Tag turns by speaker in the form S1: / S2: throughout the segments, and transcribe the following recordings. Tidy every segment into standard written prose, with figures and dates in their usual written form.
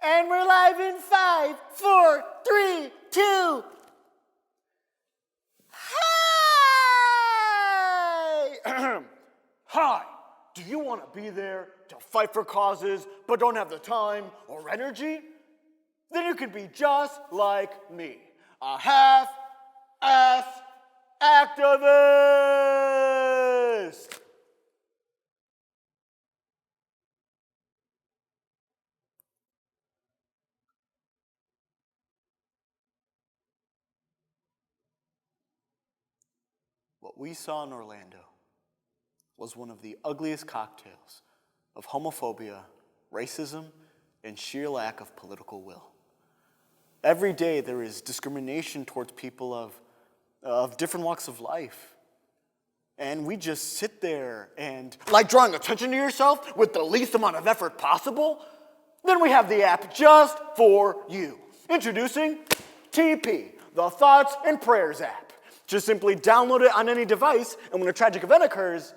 S1: And we're live in 5, 4, 3, 2. Hi! Hi! Do you want to be there to fight for causes but don't have the time or energy? Then you could be just like me, a half-ass activist! What we saw in Orlando was one of the ugliest cocktails of homophobia, racism, and sheer lack of political will. Every day there is discrimination towards people of different walks of life. And we just sit there and, like drawing attention to yourself with the least amount of effort possible. Then we have the app just for you. Introducing TP, the Thoughts and Prayers app. Just simply download it on any device, and when a tragic event occurs,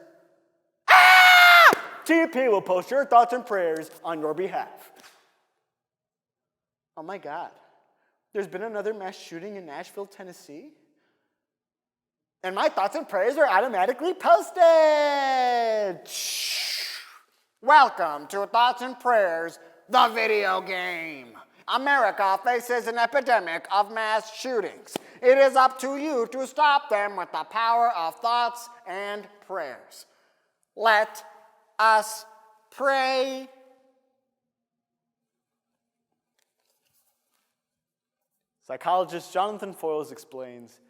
S1: TP will post your thoughts and prayers on your behalf. Oh my God, there's been another mass shooting in Nashville, Tennessee? And my thoughts and prayers are automatically posted. Welcome to Thoughts and Prayers, the video game. America faces an epidemic of mass shootings. It is up to you to stop them with the power of thoughts and prayers. Let us pray. Psychologist Jonathan Foyles explains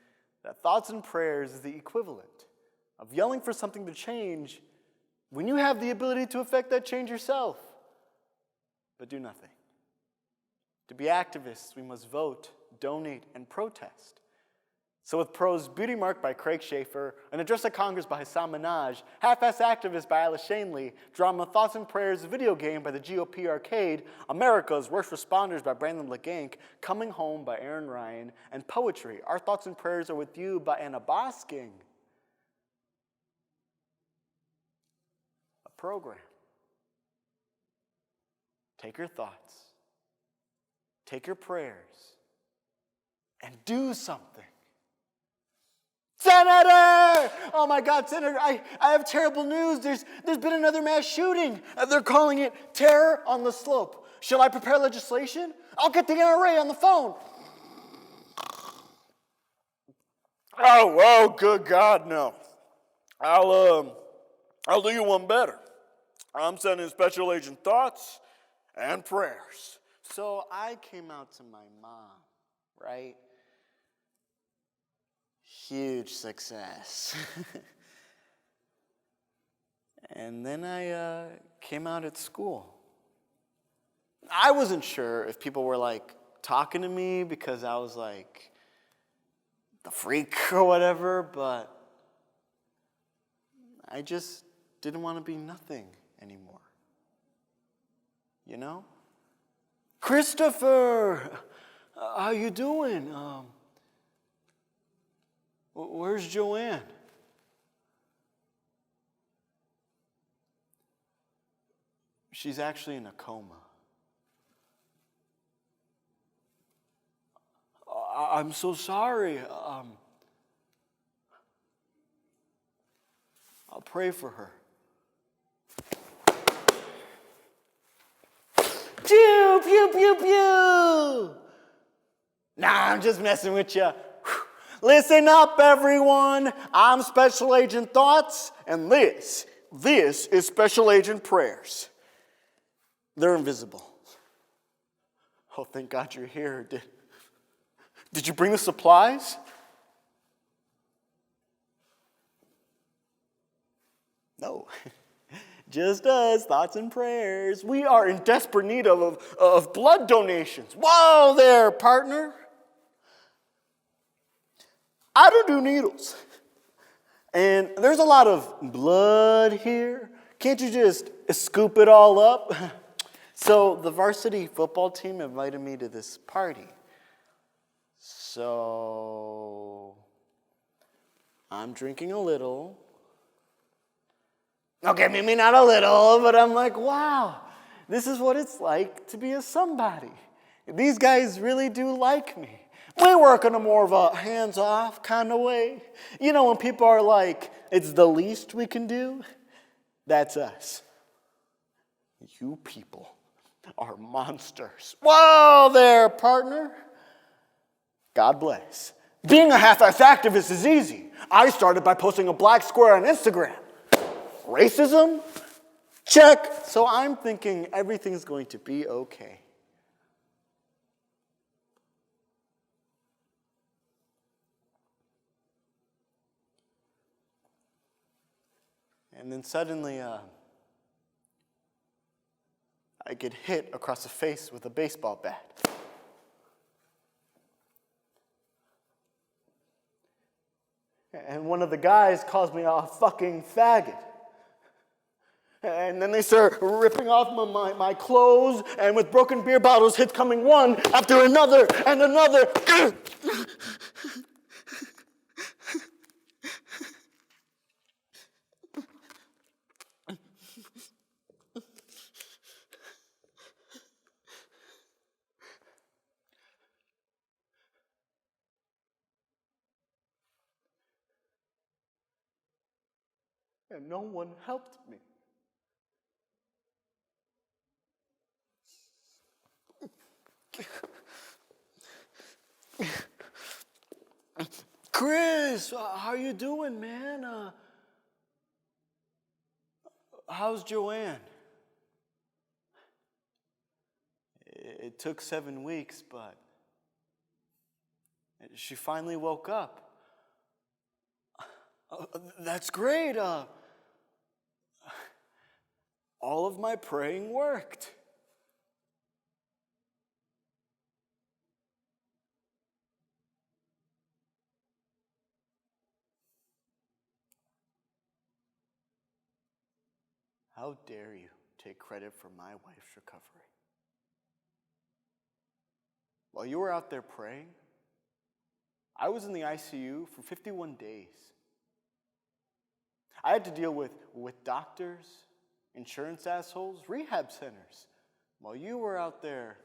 S1: that thoughts and prayers is the equivalent of yelling for something to change when you have the ability to affect that change yourself, but do nothing. To be activists, we must vote, donate, and protest. So with Prose, Beauty Mark by Craig Shaefer, an address at Congress by Hassan Minaj, Half-Ass Activist by Shanley, drama Thoughts and Prayers video game by the GOP Arcade, America's Worst Responders by Brandon LaGanke, Coming Home by Aaron Ryan, and Poetry, Our Thoughts and Prayers Are With You by Anna Bosking. A program. Take your thoughts, take your prayers, and do something. Senator! Oh my God, Senator, I have terrible news. There's been another mass shooting. They're calling it terror on the slope. Shall I prepare legislation? I'll get the NRA on the phone. Oh, good God, no. I'll do you one better. I'm sending special agent thoughts and prayers. So I came out to my mom, right? Huge success. And then I came out at school. I wasn't sure if people were like talking to me because I was like the freak or whatever, but I just didn't want to be nothing anymore. You know? Christopher, how you doing? Where's Joanne? She's actually in a coma. I'm so sorry. I'll pray for her. Pew, pew, pew, pew. Nah, I'm just messing with you. Listen up, everyone. I'm Special Agent Thoughts, and this is Special Agent Prayers. They're invisible. Oh, thank God you're here. Did you bring the supplies? No. Just us, thoughts and prayers. We are in desperate need of blood donations. Whoa there, partner. I don't do needles. And there's a lot of blood here. Can't you just scoop it all up? So the varsity football team invited me to this party. So I'm drinking a little. Okay, maybe not a little, but I'm like, wow, This is what it's like to be a somebody. These guys really do like me. We work in a more of a hands-off kind of way. You know, when people are like, it's the least we can do, that's us. You people are monsters. Whoa there, partner. God bless. Being a half-ass activist is easy. I started by posting a black square on Instagram. Racism? Check. So I'm thinking everything's going to be okay. And then suddenly, I get hit across the face with a baseball bat. And one of the guys calls me a fucking faggot. And then they start ripping off my clothes, and with broken beer bottles, hits coming one after another and another. And no one helped me. Chris, how you doing, man? How's Joanne? It took 7 weeks, but she finally woke up. That's great. All of my praying worked. How dare you take credit for my wife's recovery? While you were out there praying, I was in the ICU for 51 days. I had to deal with doctors, insurance assholes, rehab centers, while you were out there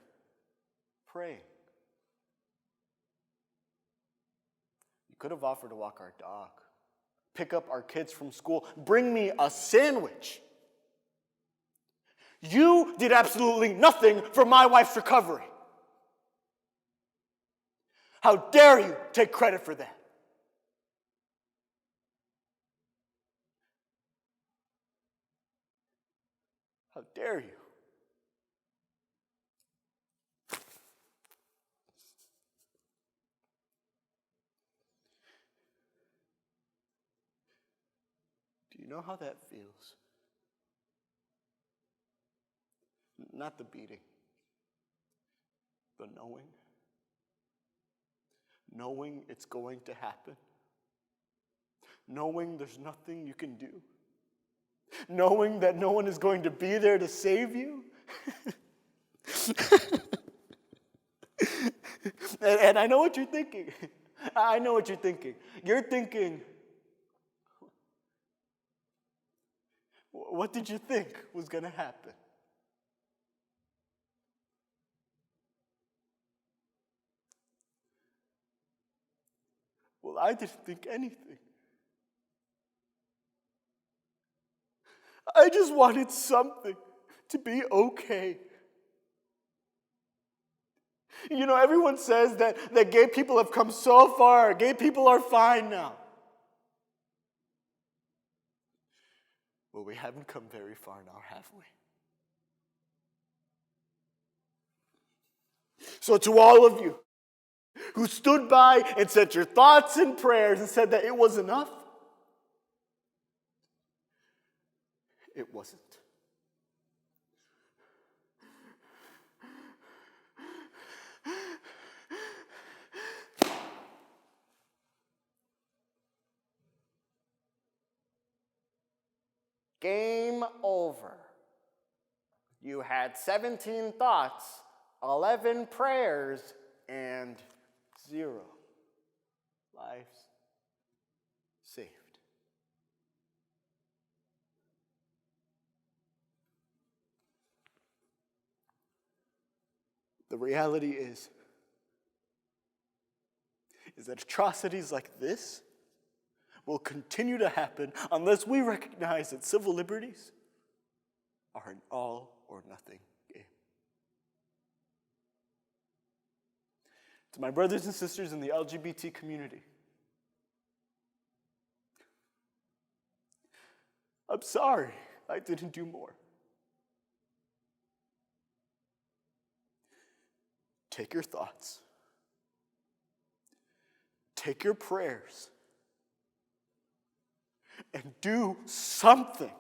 S1: praying. You could have offered to walk our dog, pick up our kids from school, bring me a sandwich. You did absolutely nothing for my wife's recovery. How dare you take credit for that? How dare you? Do you know how that feels? Not the beating, the knowing. Knowing it's going to happen. Knowing there's nothing you can do. Knowing that no one is going to be there to save you. and I know what you're thinking. I know what you're thinking. You're thinking, what did you think was going to happen? Well, I didn't think anything. I just wanted something to be okay. You know, everyone says that gay people have come so far. Gay people are fine now. Well, we haven't come very far now, have we? So to all of you who stood by and said your thoughts and prayers and said that it was enough, it wasn't. Game over. You had 17 thoughts, 11 prayers, and 0 lives saved. The reality is that atrocities like this will continue to happen unless we recognize that civil liberties are an all or nothing game. To my brothers and sisters in the LGBT community, I'm sorry I didn't do more. Take your thoughts, take your prayers, and do something